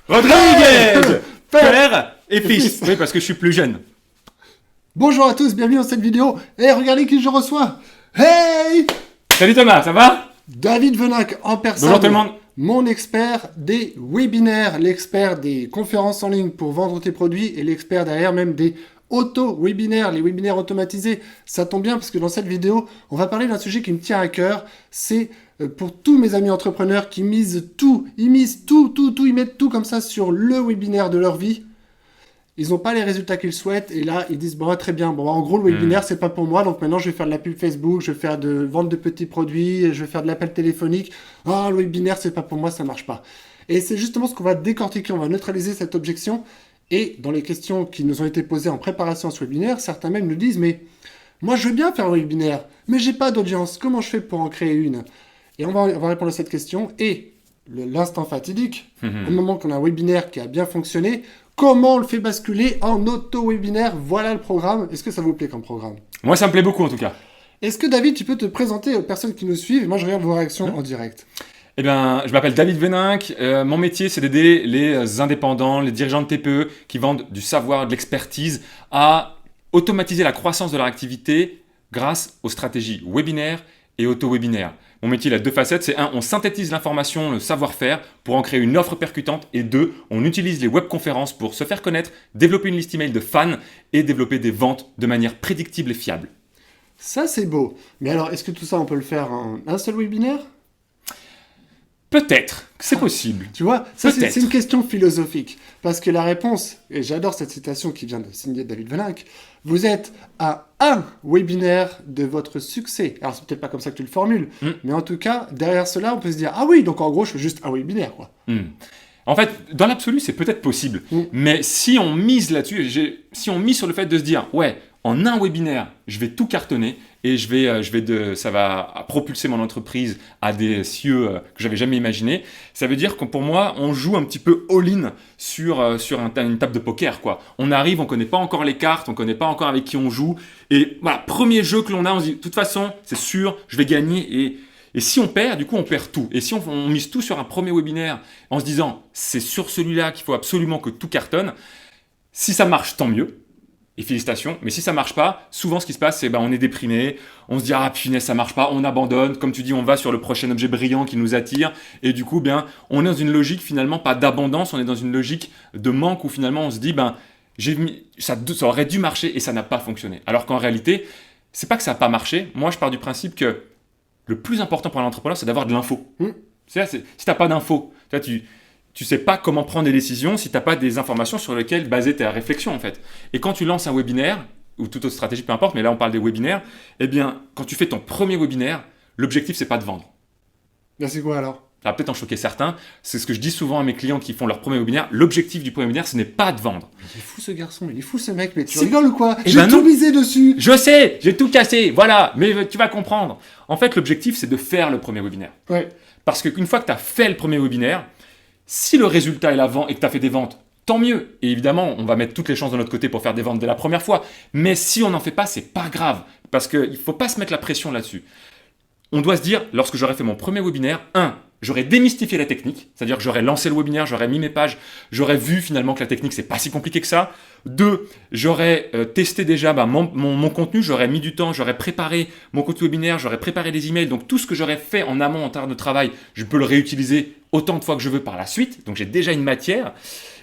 Rodriguez, père et fils. Oui, parce que je suis plus jeune. Bonjour à tous, bienvenue dans cette vidéo. Et regardez qui je reçois. Hey, Salut Thomas, ça va? David Venac en personne. Bonjour tout le monde. Mon expert des webinaires, l'expert des conférences en ligne pour vendre tes produits et l'expert derrière même des auto-webinaires, les webinaires automatisés. Ça tombe bien parce que dans cette vidéo, on va parler d'un sujet qui me tient à cœur. C'est pour tous mes amis entrepreneurs qui misent tout, ils mettent tout comme ça sur le webinaire de leur vie. Ils n'ont pas les résultats qu'ils souhaitent et là ils disent bon très bien, bon en gros le webinaire c'est pas pour moi, donc maintenant je vais faire de la pub Facebook, je vais faire de vente de petits produits, je vais faire de l'appel téléphonique. Ah le webinaire c'est pas pour moi, ça marche pas. Et c'est justement ce qu'on va décortiquer, on va neutraliser cette objection. Et dans les questions qui nous ont été posées en préparation à ce webinaire, certains même nous disent mais moi je veux bien faire un webinaire, mais j'ai pas d'audience, comment je fais pour en créer une? Et on va répondre à cette question et l'instant fatidique, au moment qu'on a un webinaire qui a bien fonctionné, comment on le fait basculer en auto-webinaire? Voilà le programme. Est-ce que ça vous plaît comme programme? Moi, ça me plaît beaucoup en tout cas. Est-ce que David, tu peux te présenter aux personnes qui nous suivent? Moi, je regarde vos réactions en direct. Eh bien, je m'appelle David Venac. Mon métier, c'est d'aider les indépendants, les dirigeants de TPE qui vendent du savoir, de l'expertise à automatiser la croissance de leur activité grâce aux stratégies webinaires et auto-webinaires. Mon métier, il a deux facettes. C'est un, on synthétise l'information, le savoir-faire pour en créer une offre percutante. Et deux, on utilise les webconférences pour se faire connaître, développer une liste email de fans et développer des ventes de manière prédictible et fiable. Ça, c'est beau. Mais alors, est-ce que tout ça, on peut le faire en un seul webinaire? Peut-être, c'est possible. Tu vois, ça Peut-être. c'est une question philosophique. Parce que la réponse, et j'adore cette citation qui vient de signer David Venac, vous êtes à un webinaire de votre succès. Alors c'est peut-être pas comme ça que tu le formules, mais en tout cas, derrière cela, on peut se dire, ah oui, donc en gros, je fais juste un webinaire, quoi. En fait, dans l'absolu, c'est peut-être possible. Mais si on mise là-dessus, si on mise sur le fait de se dire, ouais, en un webinaire, je vais tout cartonner et ça va propulser mon entreprise à des cieux que j'avais jamais imaginés. Ça veut dire que pour moi, on joue un petit peu all-in sur une table de poker, quoi. On arrive, on connaît pas encore les cartes, on connaît pas encore avec qui on joue. Et voilà, premier jeu que l'on a, on se dit, de toute façon, c'est sûr, je vais gagner. Et si on perd, du coup, on perd tout. Et si on mise tout sur un premier webinaire en se disant, c'est sur celui-là qu'il faut absolument que tout cartonne, si ça marche, tant mieux. Et félicitations. Mais si ça marche pas, souvent ce qui se passe, c'est on est déprimé, on se dit ah punaise ça marche pas, on abandonne. Comme tu dis, on va sur le prochain objet brillant qui nous attire. Et du coup, on est dans une logique finalement pas d'abondance, on est dans une logique de manque où finalement on se dit ça aurait dû marcher et ça n'a pas fonctionné. Alors qu'en réalité, c'est pas que ça n'a pas marché. Moi, je pars du principe que le plus important pour un entrepreneur, c'est d'avoir de l'info. Si t'as pas d'info, tu sais pas comment prendre des décisions si tu n'as pas des informations sur lesquelles baser ta réflexion en fait. Et quand tu lances un webinaire, ou toute autre stratégie, peu importe, mais là on parle des webinaires, eh bien quand tu fais ton premier webinaire, l'objectif c'est pas de vendre. Là c'est quoi alors? Ça va peut-être en choquer certains, c'est ce que je dis souvent à mes clients qui font leur premier webinaire, l'objectif du premier webinaire ce n'est pas de vendre. Il est fou ce garçon, il est fou ce mec, mais tu rigoles ou quoi? Eh J'ai tout misé dessus. Je sais, j'ai tout cassé, voilà, mais tu vas comprendre. En fait l'objectif c'est de faire le premier webinaire. Ouais. Parce qu'une fois que tu as fait le premier webinaire, si le résultat est l'avant et que tu as fait des ventes, tant mieux. Et évidemment, on va mettre toutes les chances de notre côté pour faire des ventes dès la première fois. Mais si on n'en fait pas, c'est pas grave. Parce qu'il ne faut pas se mettre la pression là-dessus. On doit se dire, lorsque j'aurai fait mon premier webinaire, j'aurais démystifié la technique. C'est-à-dire que j'aurais lancé le webinaire, j'aurais mis mes pages, j'aurais vu finalement que la technique, c'est pas si compliqué que ça. 2, j'aurais testé déjà mon contenu, j'aurais mis du temps, j'aurais préparé mon contenu webinaire, j'aurais préparé des emails. Donc tout ce que j'aurais fait en amont en termes de travail, je peux le réutiliser autant de fois que je veux par la suite. Donc j'ai déjà une matière.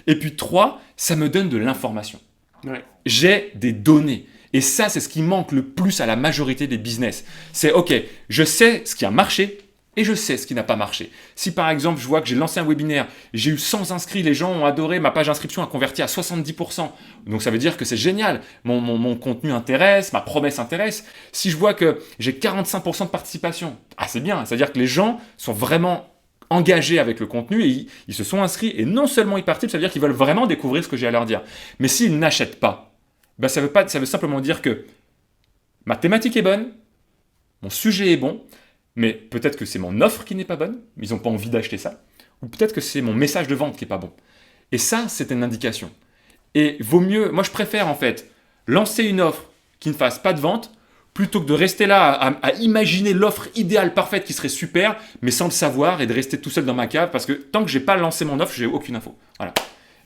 Et puis 3, ça me donne de l'information. Ouais. J'ai des données. Et ça, c'est ce qui manque le plus à la majorité des business. C'est ok, je sais ce qui a marché et je sais ce qui n'a pas marché. Si par exemple, je vois que j'ai lancé un webinaire, j'ai eu 100 inscrits, les gens ont adoré, ma page d'inscription a converti à 70%. Donc ça veut dire que c'est génial. Mon contenu intéresse, ma promesse intéresse. Si je vois que j'ai 45% de participation, c'est bien. C'est-à-dire que les gens sont vraiment engagés avec le contenu et ils se sont inscrits. Et non seulement ils participent, ça veut dire qu'ils veulent vraiment découvrir ce que j'ai à leur dire. Mais s'ils n'achètent pas, ça veut simplement dire que ma thématique est bonne, mon sujet est bon, mais peut-être que c'est mon offre qui n'est pas bonne, ils n'ont pas envie d'acheter ça, ou peut-être que c'est mon message de vente qui n'est pas bon. Et ça, c'est une indication. Et vaut mieux, moi je préfère en fait lancer une offre qui ne fasse pas de vente, plutôt que de rester là à imaginer l'offre idéale, parfaite, qui serait super, mais sans le savoir et de rester tout seul dans ma cave, parce que tant que j'ai pas lancé mon offre, j'ai aucune info. Voilà.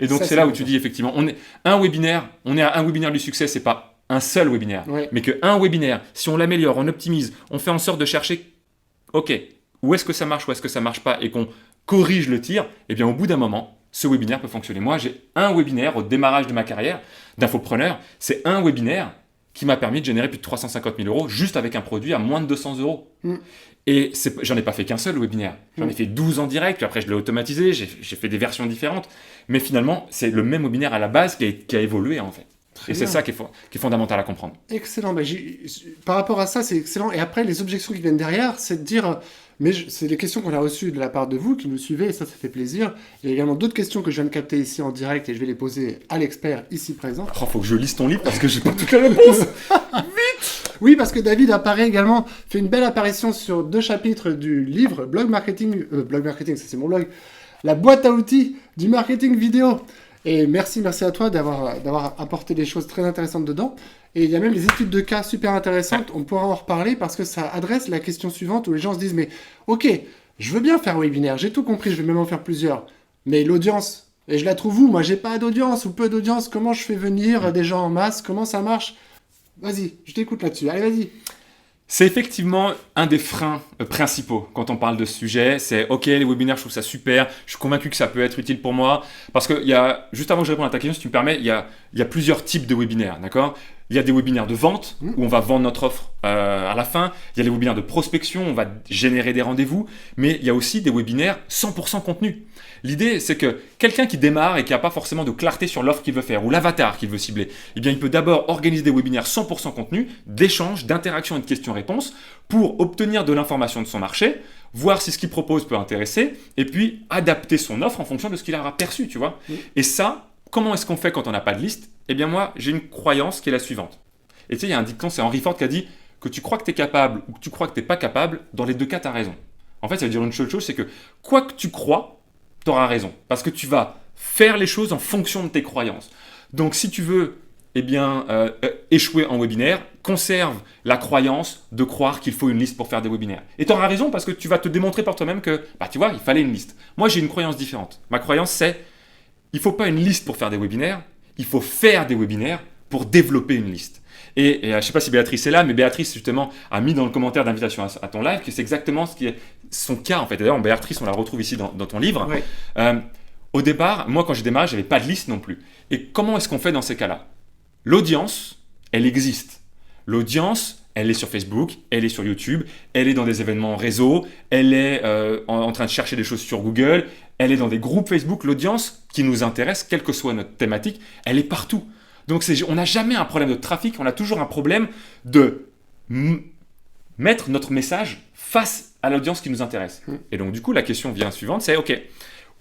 Et donc, c'est là où tu dis, effectivement, on est à un webinaire du succès, c'est pas un seul webinaire, mais qu'un webinaire, si on l'améliore, on optimise, on fait en sorte de chercher, ok, où est-ce que ça marche, où est-ce que ça marche pas, et qu'on corrige le tir, et bien au bout d'un moment, ce webinaire peut fonctionner. Moi, j'ai un webinaire au démarrage de ma carrière d'infopreneur, c'est un webinaire qui m'a permis de générer plus de 350 000 euros juste avec un produit à moins de 200 euros. Et j'en ai pas fait qu'un seul webinaire. J'en ai fait 12 en direct, puis après je l'ai automatisé, j'ai fait des versions différentes. Mais finalement, c'est le même webinaire à la base qui a évolué en fait. Très bien. C'est ça qui est fondamental à comprendre. Excellent. Par rapport à ça, c'est excellent. Et après, les objections qui viennent derrière, c'est de dire... Mais c'est des questions qu'on a reçues de la part de vous qui nous suivez, et ça fait plaisir. Il y a également d'autres questions que je viens de capter ici en direct et je vais les poser à l'expert ici présent. Oh, faut que je lise ton livre parce que j'ai pas toutes les réponses. Vite. Oui, parce que David apparaît également, fait une belle apparition sur 2 chapitres du livre Blog Marketing, ça c'est mon blog, la boîte à outils du marketing vidéo. Et merci à toi d'avoir apporté des choses très intéressantes dedans. Et il y a même des études de cas super intéressantes, on pourra en reparler parce que ça adresse la question suivante où les gens se disent mais ok, je veux bien faire un webinaire, j'ai tout compris, je vais même en faire plusieurs, mais l'audience, et je la trouve où? Moi j'ai pas d'audience ou peu d'audience, comment je fais venir des gens en masse, comment ça marche? Vas-y, je t'écoute là-dessus, allez vas-y. C'est effectivement un des freins principaux quand on parle de ce sujet. C'est ok, les webinaires, je trouve ça super. Je suis convaincu que ça peut être utile pour moi. Parce que juste avant que je réponde à ta question, si tu me permets, il y a plusieurs types de webinaires, d'accord ? Il y a des webinaires de vente où on va vendre notre offre à la fin. Il y a les webinaires de prospection, on va générer des rendez-vous. Mais il y a aussi des webinaires 100% contenu. L'idée, c'est que quelqu'un qui démarre et qui n'a pas forcément de clarté sur l'offre qu'il veut faire ou l'avatar qu'il veut cibler, eh bien, il peut d'abord organiser des webinaires 100% contenu, d'échanges, d'interactions et de questions-réponses pour obtenir de l'information de son marché, voir si ce qu'il propose peut intéresser et puis adapter son offre en fonction de ce qu'il aura perçu, tu vois. Et ça, comment est-ce qu'on fait quand on n'a pas de liste ? Eh bien, moi, j'ai une croyance qui est la suivante. Et tu sais, il y a un dicton, c'est Henry Ford qui a dit que tu crois que tu es capable ou que tu crois que tu n'es pas capable, dans les deux cas, tu as raison. En fait, ça veut dire une seule chose, c'est que quoi que tu crois, tu auras raison. Parce que tu vas faire les choses en fonction de tes croyances. Donc, si tu veux échouer en webinaire, conserve la croyance de croire qu'il faut une liste pour faire des webinaires. Et tu auras raison parce que tu vas te démontrer par toi-même que, tu vois, il fallait une liste. Moi, j'ai une croyance différente. Ma croyance, c'est il ne faut pas une liste pour faire des webinaires, il faut faire des webinaires pour développer une liste. Et je ne sais pas si Béatrice est là, mais Béatrice, justement, a mis dans le commentaire d'invitation à ton live que c'est exactement ce qui est son cas, en fait. D'ailleurs, Béatrice, on la retrouve ici dans ton livre. Oui. Au départ, moi, quand j'ai démarré, je n'avais pas de liste non plus. Et comment est-ce qu'on fait dans ces cas-là ? L'audience, elle existe. L'audience, elle est sur Facebook, elle est sur YouTube, elle est dans des événements réseau, elle est en train de chercher des choses sur Google, elle est dans des groupes Facebook. L'audience qui nous intéresse, quelle que soit notre thématique, elle est partout. Donc, on n'a jamais un problème de trafic, on a toujours un problème de mettre notre message face à l'audience qui nous intéresse. Et donc, du coup, la question vient suivante, c'est ok,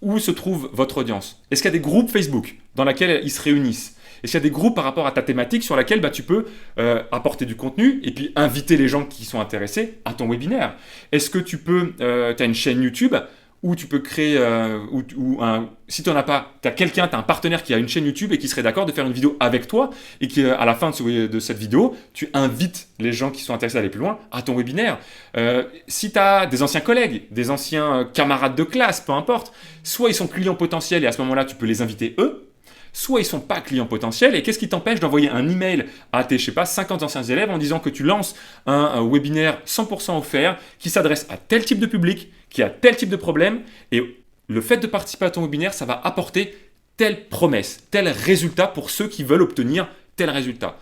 où se trouve votre audience ? Est-ce qu'il y a des groupes Facebook dans lesquels ils se réunissent ? Est-ce qu'il y a des groupes par rapport à ta thématique sur laquelle tu peux apporter du contenu et puis inviter les gens qui sont intéressés à ton webinaire ? Est-ce que tu as une chaîne YouTube où tu peux créer, si tu n'en as pas, tu as un partenaire qui a une chaîne YouTube et qui serait d'accord de faire une vidéo avec toi et qui, à la fin de cette vidéo, tu invites les gens qui sont intéressés à aller plus loin à ton webinaire. Si tu as des anciens collègues, des anciens camarades de classe, peu importe, soit ils sont clients potentiels et à ce moment-là, tu peux les inviter eux, soit ils ne sont pas clients potentiels, et qu'est-ce qui t'empêche d'envoyer un email à tes, 50 anciens élèves en disant que tu lances un webinaire 100% offert qui s'adresse à tel type de public, qui a tel type de problème, et le fait de participer à ton webinaire, ça va apporter telle promesse, tel résultat pour ceux qui veulent obtenir tel résultat.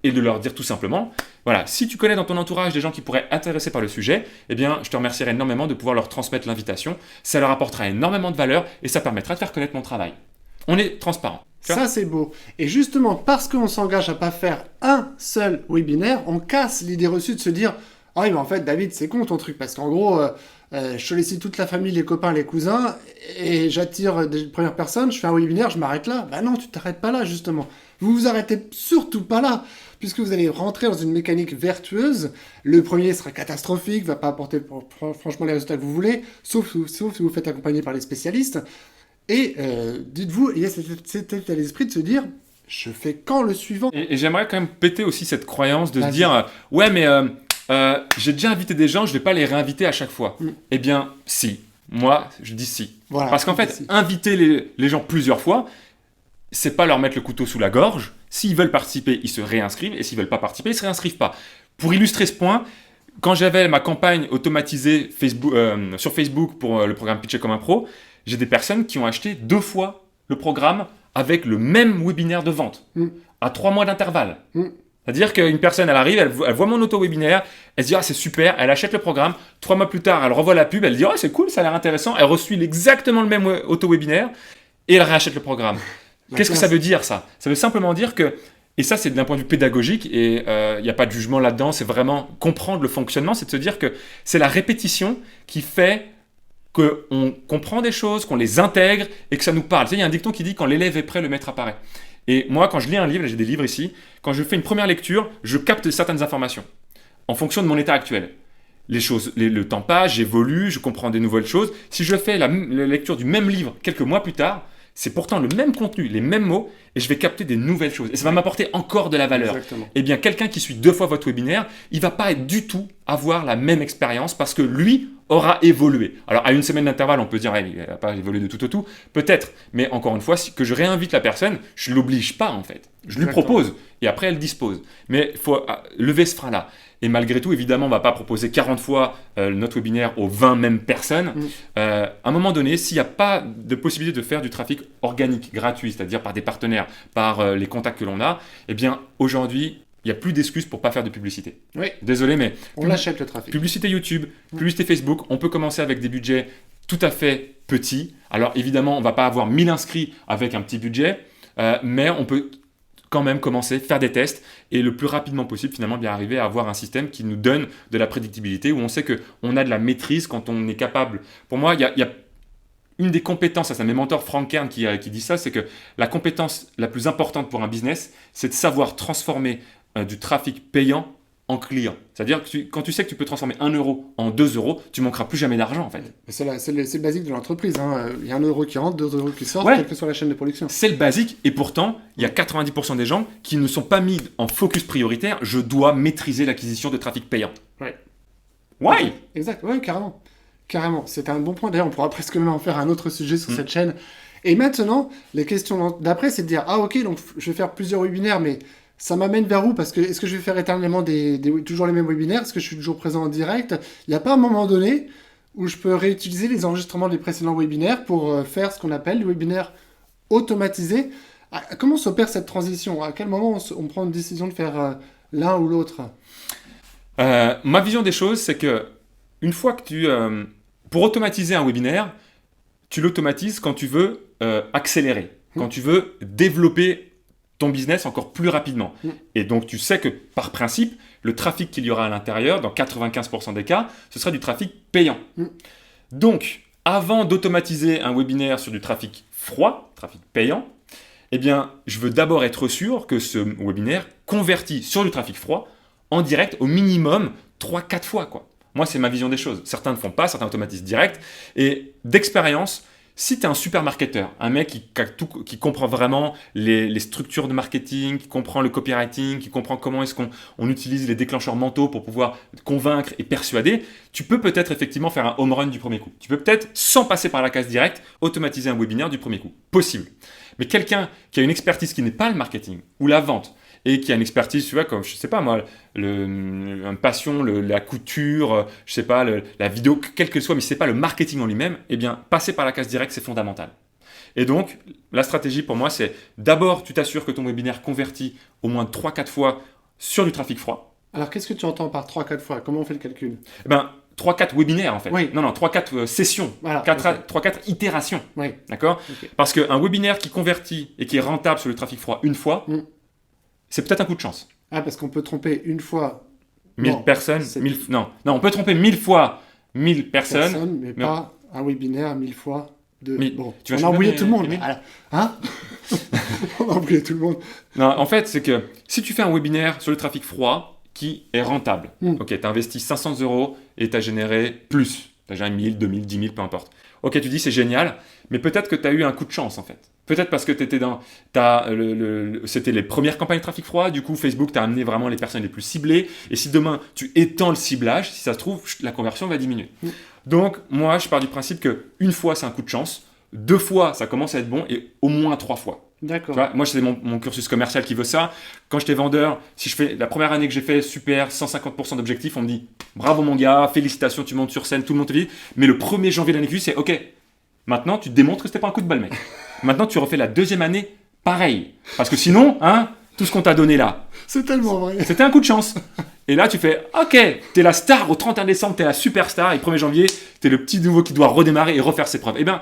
Et de leur dire tout simplement, voilà, si tu connais dans ton entourage des gens qui pourraient être intéressés par le sujet, eh bien, je te remercierai énormément de pouvoir leur transmettre l'invitation. Ça leur apportera énormément de valeur et ça permettra de faire connaître mon travail. On est transparent. Ça, c'est beau. Et justement, parce qu'on s'engage à pas faire un seul webinaire, on casse l'idée reçue de se dire « Ah oui, mais en fait, David, c'est con ton truc. Parce qu'en gros, je sollicite toute la famille, les copains, les cousins, et j'attire des premières personnes, je fais un webinaire, je m'arrête là. » Bah non, tu t'arrêtes pas là, justement. Vous vous arrêtez surtout pas là, puisque vous allez rentrer dans une mécanique vertueuse. Le premier sera catastrophique, va pas apporter franchement les résultats que vous voulez, sauf si vous faites accompagner par les spécialistes. Et dites-vous, il y a cet état d'esprit de se dire, je fais quand le suivant? Et j'aimerais quand même péter aussi cette croyance de se Vas-y. dire ouais, mais j'ai déjà invité des gens, je vais pas les réinviter à chaque fois. Eh bien, si. Moi, je dis si. Voilà, Parce qu'en fait, si. inviter les gens plusieurs fois, c'est pas leur mettre le couteau sous la gorge. S'ils veulent participer, ils se réinscrivent. Et s'ils veulent pas participer, ils se réinscrivent pas. Pour illustrer ce point, quand j'avais ma campagne automatisée sur Facebook pour le programme Pitcher comme un pro, j'ai des personnes qui ont acheté 2 fois le programme avec le même webinaire de vente, à 3 mois d'intervalle. C'est-à-dire qu'une personne, elle arrive, elle voit mon auto-webinaire, elle se dit « Ah, c'est super », elle achète le programme, 3 mois plus tard, elle revoit la pub, elle dit « Ah, c'est cool, ça a l'air intéressant », elle reçoit exactement le même auto-webinaire et elle rachète le programme. Qu'est-ce que ça veut dire, ça? Ça veut simplement dire que, et ça c'est d'un point de vue pédagogique, et il n'y a pas de jugement là-dedans, c'est vraiment comprendre le fonctionnement, c'est de se dire que c'est la répétition qui fait qu'on comprend des choses, qu'on les intègre et que ça nous parle. Tu sais, il y a un dicton qui dit « Quand l'élève est prêt, le maître apparaît ». Et moi, quand je lis un livre, et j'ai des livres ici, quand je fais une première lecture, je capte certaines informations en fonction de mon état actuel. Les choses, le temps passe, j'évolue, je comprends des nouvelles choses. Si je fais la lecture du même livre quelques mois plus tard, c'est pourtant le même contenu, les mêmes mots, et je vais capter des nouvelles choses. Et ça va m'apporter encore de la valeur. Exactement. Eh bien, quelqu'un qui suit 2 fois votre webinaire, il ne va pas du tout avoir la même expérience parce que lui aura évolué. Alors, à une semaine d'intervalle, on peut dire, il n'a pas évolué de tout au tout. Peut-être. Mais encore une fois, que je réinvite la personne, je ne l'oblige pas, en fait. Je lui propose. Et après, elle dispose. Mais il faut lever ce frein-là. Et malgré tout, évidemment, on ne va pas proposer 40 fois notre webinaire aux 20 mêmes personnes. À un moment donné, s'il n'y a pas de possibilité de faire du trafic organique, gratuit, c'est-à-dire par des partenaires, par les contacts que l'on a, eh bien, aujourd'hui, il n'y a plus d'excuses pour ne pas faire de publicité. Oui. Désolé, mais On l'achète le trafic. publicité YouTube, publicité Facebook, on peut commencer avec des budgets tout à fait petits. Alors évidemment, on ne va pas avoir 1000 inscrits avec un petit budget, mais on peut quand même commencer, faire des tests et le plus rapidement possible finalement bien arriver à avoir un système qui nous donne de la prédictibilité, où on sait qu'on a de la maîtrise quand on est capable. Pour moi, il y a une des compétences, ça c'est mes mentors Frank Kern qui dit ça, c'est que la compétence la plus importante pour un business, c'est de savoir transformer du trafic payant en client. C'est-à-dire que quand tu sais que tu peux transformer 1 euro en 2 euros, tu manqueras plus jamais d'argent en fait. C'est le basique de l'entreprise. Il y a 1 euro qui rentre, 2 euros qui sortent, Ouais. quelle que soit la chaîne de production. C'est le basique et pourtant, il y a 90% des gens qui ne sont pas mis en focus prioritaire. Je dois maîtriser l'acquisition de trafic payant. Ouais. Why? Exact, oui, carrément. Carrément. C'est un bon point. D'ailleurs, on pourra presque même en faire un autre sujet sur cette chaîne. Et maintenant, les questions d'après, c'est de dire, ah ok, donc je vais faire plusieurs webinaires, mais ça m'amène vers où? Parce que est-ce que je vais faire éternellement toujours les mêmes webinaires? Est-ce que je suis toujours présent en direct? Il n'y a pas un moment donné où je peux réutiliser les enregistrements des précédents webinaires pour faire ce qu'on appelle le webinaire automatisé. Comment s'opère cette transition? À quel moment on prend une décision de faire l'un ou l'autre? Ma vision des choses, c'est que une fois que pour automatiser un webinaire, tu l'automatises quand tu veux accélérer, quand tu veux développer ton business encore plus rapidement. Et donc, tu sais que par principe, le trafic qu'il y aura à l'intérieur, dans 95% des cas, ce sera du trafic payant. Donc, avant d'automatiser un webinaire sur du trafic froid, trafic payant, eh bien, je veux d'abord être sûr que ce webinaire convertit sur du trafic froid en direct au minimum 3-4 fois, quoi. Moi, c'est ma vision des choses. Certains ne font pas, certains automatisent direct. Et d'expérience, si tu es un super marketeur, un mec qui comprend vraiment les structures de marketing, qui comprend le copywriting, qui comprend comment est-ce qu'on utilise les déclencheurs mentaux pour pouvoir convaincre et persuader, tu peux peut-être effectivement faire un home run du premier coup. Tu peux peut-être, sans passer par la case directe, automatiser un webinaire du premier coup. Possible. Mais quelqu'un qui a une expertise qui n'est pas le marketing ou la vente, et qui a une expertise, tu vois, comme, je sais pas moi, une passion, la couture, je sais pas, la vidéo, quel que soit, mais c'est pas le marketing en lui-même, eh bien, passer par la case directe, c'est fondamental. Et donc, la stratégie pour moi, c'est d'abord, tu t'assures que ton webinaire convertit au moins 3-4 fois sur du trafic froid. Alors, qu'est-ce que tu entends par 3-4 fois? Comment on fait le calcul? Eh ben, 3-4 webinaires en fait. Oui. Non, 3-4 sessions. Voilà, 3-4 itérations. Oui. D'accord? Okay. Parce qu'un webinaire qui convertit et qui est rentable sur le trafic froid une fois, c'est peut-être un coup de chance. Ah, parce qu'on peut tromper une fois 1000 personnes, 1000... Non, on peut tromper 1000 fois 1000 personnes. Mais pas un webinaire 1000 fois. Bon, tu vas on a oublié tout le monde. Emile Hein? On a oublié tout le monde. Non, en fait, c'est que si tu fais un webinaire sur le trafic froid qui est rentable, ok, tu as investi 500 € et tu as généré plus. Tu as généré 1000, 2000, 10 000, peu importe. ok, tu dis c'est génial, mais peut-être que tu as eu un coup de chance en fait. Peut-être parce que tu étais dans. C'était les premières campagnes de trafic froid, du coup Facebook t'a amené vraiment les personnes les plus ciblées. Et si demain tu étends le ciblage, si ça se trouve, la conversion va diminuer. Donc moi je pars du principe que une fois c'est un coup de chance, 2 fois ça commence à être bon et au moins 3 fois. D'accord. Tu vois, moi c'est mon cursus commercial qui veut ça. Quand j'étais vendeur, si je fais la première année que j'ai fait super 150% d'objectifs, on me dit bravo mon gars, félicitations, tu montes sur scène, tout le monde te dit. Mais le 1er janvier de l'année qui suit, c'est ok. Maintenant tu te démontres que c'était pas un coup de balle mec. Maintenant tu refais la 2e année pareil. Parce que sinon, hein, tout ce qu'on t'a donné là, C'est tellement vrai. c'était un coup de chance. Et là tu fais ok, t'es la star au 31 décembre, t'es la superstar et 1er janvier, t'es le petit nouveau qui doit redémarrer et refaire ses preuves. Eh bien,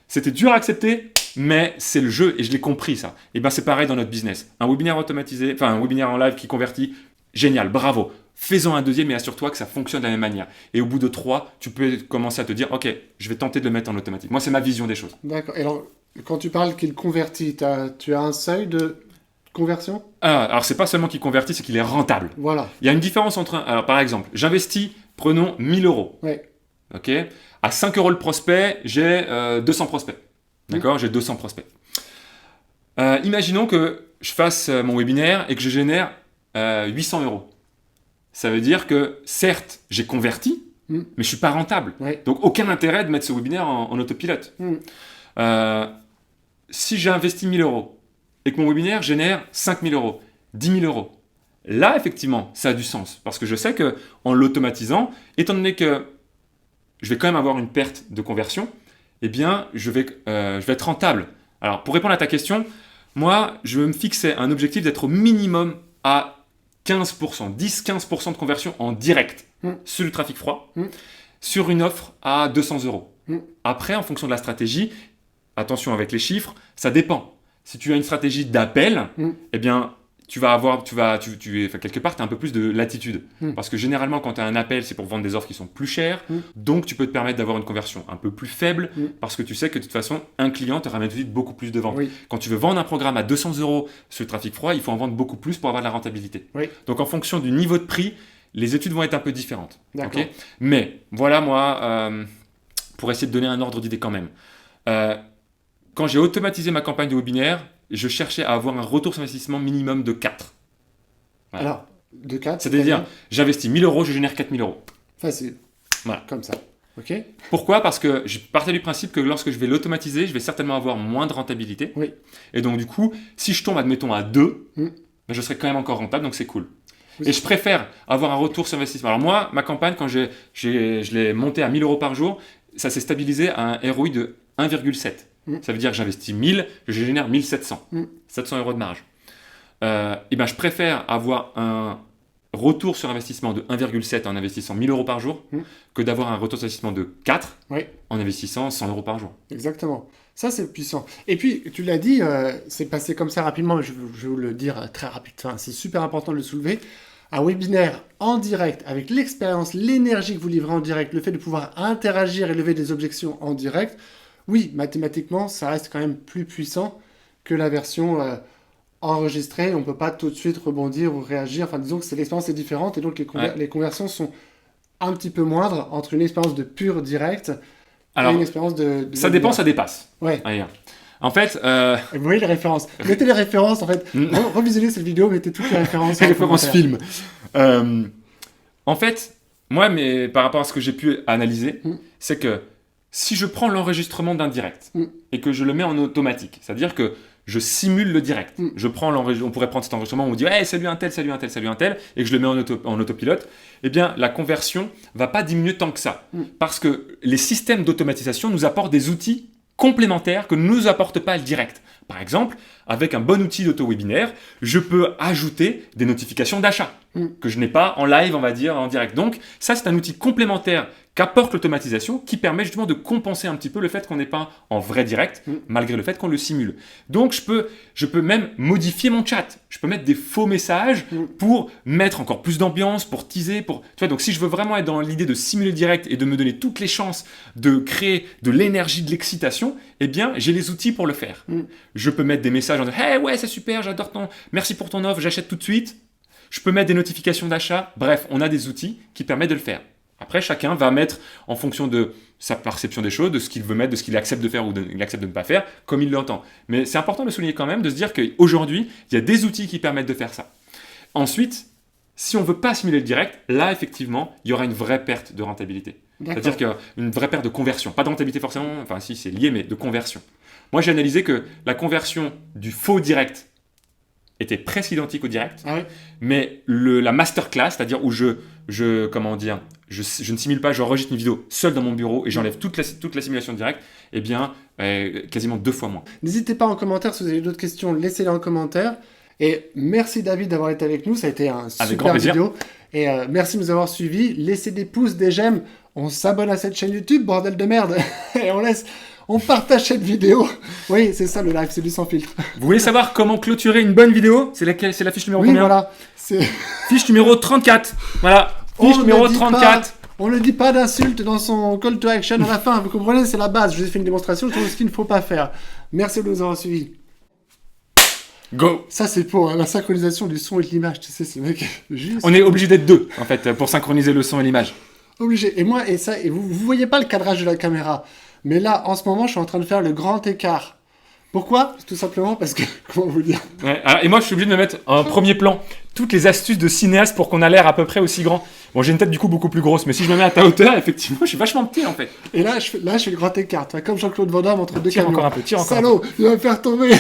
c'était dur à accepter. Mais c'est le jeu et je l'ai compris ça. Et bien c'est pareil dans notre business. Un webinaire automatisé, enfin un webinaire en live qui convertit, génial, bravo. Fais-en un deuxième et assure-toi que ça fonctionne de la même manière. Et au bout de 3, tu peux commencer à te dire, ok, je vais tenter de le mettre en automatique. Moi c'est ma vision des choses. D'accord. Et alors, quand tu parles qu'il convertit, tu as un seuil de conversion? Alors c'est pas seulement qu'il convertit, c'est qu'il est rentable. Voilà. Il y a une différence entre, alors par exemple, j'investis, prenons 1000 euros. Ouais. Ok. À 5 euros le prospect, j'ai 200 prospects. D'accord, j'ai 200 prospects. Imaginons que je fasse mon webinaire et que je génère 800 euros. Ça veut dire que, certes, j'ai converti, mais je ne suis pas rentable. Ouais. Donc, aucun intérêt de mettre ce webinaire en autopilote. Si j'ai investi 1000 euros et que mon webinaire génère 5000 euros, 10 000 euros, là, effectivement, ça a du sens. Parce que je sais qu'en l'automatisant, étant donné que je vais quand même avoir une perte de conversion, eh bien, je vais être rentable. Alors, pour répondre à ta question, moi, je me fixais un objectif d'être au minimum à 15%, 10-15% de conversion en direct sur le trafic froid, sur une offre à 200 euros. Après, en fonction de la stratégie, attention avec les chiffres, ça dépend. Si tu as une stratégie d'appel, eh bien, quelque part, tu as un peu plus de latitude. Parce que généralement, quand tu as un appel, c'est pour vendre des offres qui sont plus chères. Donc, tu peux te permettre d'avoir une conversion un peu plus faible parce que tu sais que de toute façon, un client te ramène tout de suite beaucoup plus de ventes. Oui. Quand tu veux vendre un programme à 200 euros sur le trafic froid, il faut en vendre beaucoup plus pour avoir de la rentabilité. Oui. Donc, en fonction du niveau de prix, les études vont être un peu différentes. D'accord. Okay. Mais voilà, moi, pour essayer de donner un ordre d'idée quand même. Quand j'ai automatisé ma campagne de webinaire, je cherchais à avoir un retour sur investissement minimum de 4. Voilà. Alors, de 4. C'est-à-dire, j'investis 1000 euros, je génère 4000 euros. Facile. Voilà. Comme ça. Ok. Pourquoi ? Parce que je partais du principe que lorsque je vais l'automatiser, je vais certainement avoir moins de rentabilité. Oui. Et donc, du coup, si je tombe, admettons, à 2, ben, je serai quand même encore rentable, donc c'est cool. Oui. Et je préfère avoir un retour sur investissement. Alors moi, ma campagne, quand je l'ai montée à 1000 euros par jour, ça s'est stabilisé à un ROI de 1,7. Ça veut dire que j'investis 1000, je génère 1700. 700 euros de marge. Et ben, je préfère avoir un retour sur investissement de 1,7 en investissant 1000 euros par jour que d'avoir un retour sur investissement de 4 en investissant 100 euros par jour. Exactement. Ça, c'est puissant. Et puis, tu l'as dit, c'est passé comme ça rapidement, mais je vais vous le dire très rapide. Enfin, c'est super important de le soulever. Un webinaire en direct, avec l'expérience, l'énergie que vous livrez en direct, le fait de pouvoir interagir et lever des objections en direct, oui, mathématiquement, ça reste quand même plus puissant que la version enregistrée. On ne peut pas tout de suite rebondir ou réagir. Enfin, disons que l'expérience est différente et donc les conversions sont un petit peu moindres entre une expérience de pur direct et une expérience de ça dépend, ça dépasse. Ouais. En fait... Vous voyez les références. Mettez les références, en fait. Revisionnez cette vidéo, mettez toutes les références. Les références film. En fait, moi, par rapport à ce que j'ai pu analyser, c'est que si je prends l'enregistrement d'un direct et que je le mets en automatique, c'est-à-dire que je simule le direct, je prends on pourrait prendre cet enregistrement où on dit hey, salut un tel, salut un tel, salut un tel, et que je le mets en autopilote, eh bien la conversion va pas diminuer tant que ça. Parce que les systèmes d'automatisation nous apportent des outils complémentaires que ne nous apporte pas le direct. Par exemple, avec un bon outil d'auto-webinaire, je peux ajouter des notifications d'achat que je n'ai pas en live, on va dire, en direct. Donc, ça, c'est un outil complémentaire qu'apporte l'automatisation qui permet justement de compenser un petit peu le fait qu'on n'est pas en vrai direct, malgré le fait qu'on le simule. Donc, je peux même modifier mon chat. Je peux mettre des faux messages pour mettre encore plus d'ambiance, pour teaser. Tu vois, donc, si je veux vraiment être dans l'idée de simuler le direct et de me donner toutes les chances de créer de l'énergie, de l'excitation, eh bien, j'ai les outils pour le faire. Je peux mettre des messages en disant « Hey, ouais, c'est super, j'adore merci pour ton offre, j'achète tout de suite ». Je peux mettre des notifications d'achat. Bref, on a des outils qui permettent de le faire. Après, chacun va mettre en fonction de sa perception des choses, de ce qu'il veut mettre, de ce qu'il accepte de faire ou il accepte de ne pas faire, comme il l'entend. Mais c'est important de souligner quand même, de se dire qu'aujourd'hui, il y a des outils qui permettent de faire ça. Ensuite, si on ne veut pas assimiler le direct, là, effectivement, il y aura une vraie perte de rentabilité. C'est-à-dire qu'il y a une vraie perte de conversion. Pas de rentabilité forcément, enfin si, c'est lié, mais de conversion. Moi, j'ai analysé que la conversion du faux direct était presque identique au direct, mais la masterclass, c'est-à-dire où je ne simule pas, j'enregistre une vidéo seul dans mon bureau et j'enlève toute la simulation directe, eh bien, quasiment 2 fois moins. N'hésitez pas en commentaire, si vous avez d'autres questions, laissez-les en commentaire. Et merci David d'avoir été avec nous, ça a été un super vidéo. Et merci de nous avoir suivis. Laissez des pouces, des j'aime, on s'abonne à cette chaîne YouTube, bordel de merde, et on partage cette vidéo. Oui, c'est ça le live, c'est du sans filtre. Vous voulez savoir comment clôturer une bonne vidéo? C'est la fiche numéro combien? Voilà. Fiche numéro 34. Voilà. Fiche numéro 34. On ne dit pas d'insultes dans son call to action à la fin. Vous comprenez, c'est la base. Je vous ai fait une démonstration sur ce qu'il ne faut pas faire. Merci de nous avoir suivis. Go. Ça, c'est pour la synchronisation du son et de l'image. Tu sais, ce mec. On est obligé d'être 2, en fait, pour synchroniser le son et l'image. Obligé. Et moi, et vous voyez pas le cadrage de la caméra. Mais là, en ce moment, je suis en train de faire le grand écart. Pourquoi? Tout simplement parce que, comment vous dire? Et moi, je suis obligé de me mettre en premier plan toutes les astuces de cinéaste pour qu'on a l'air à peu près aussi grand. Bon, j'ai une tête du coup beaucoup plus grosse, mais si je me mets à ta hauteur, effectivement, je suis vachement petit en fait. Et là, je fais le grand écart. Comme Jean-Claude Van Damme entre deux camions. Tire encore un peu, tire encore. Salaud, il va me faire tomber.